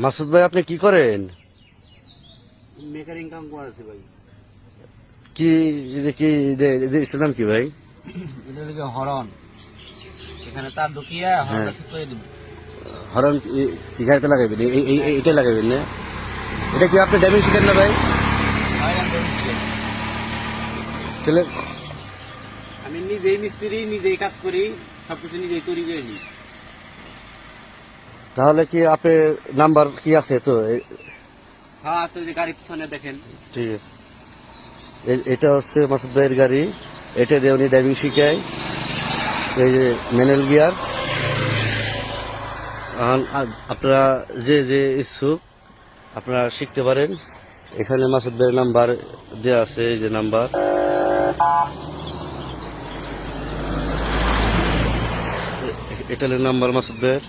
মাসুদ ভাই, আপনি কি করেন? মেকারিং কাম করেছে ভাই। কি কি জিনিসটার নাম কি ভাই? এটা হলো হরন, এখানে তার ঢুকিয়ে হরনটা ঠিক করে দিব। হরন কি গাড়িতে লাগাবেন? এটা লাগাবেন না? এটা কি আপনি ড্যামেজ শিখেন না ভাই? তাহলে আমি নিজেই মিস্ত্রি, নিজেই কাজ করি, সবকিছু নিজেই তৈরি করে নিই। তাহলে কি আপনার নাম্বার কি আছে তো? হ্যাঁ আছে, যে গাড়ির পিছনে দেখেন। ঠিক আছে, এটা হচ্ছে মাসুদ ভাইয়ের গাড়ি। এটা দিয়ে উনি ড্রাইভিং শিখায়। এই যে ম্যানুয়াল গিয়ার। আপনারা যে যে ইচ্ছুক আপনারা শিখতে পারেন। এখানে মাসুদ ভাইয়ের নাম্বার দেওয়া আছে, এই যে নাম্বার। এটা হলো নাম্বার মাসুদ ভাইয়ের।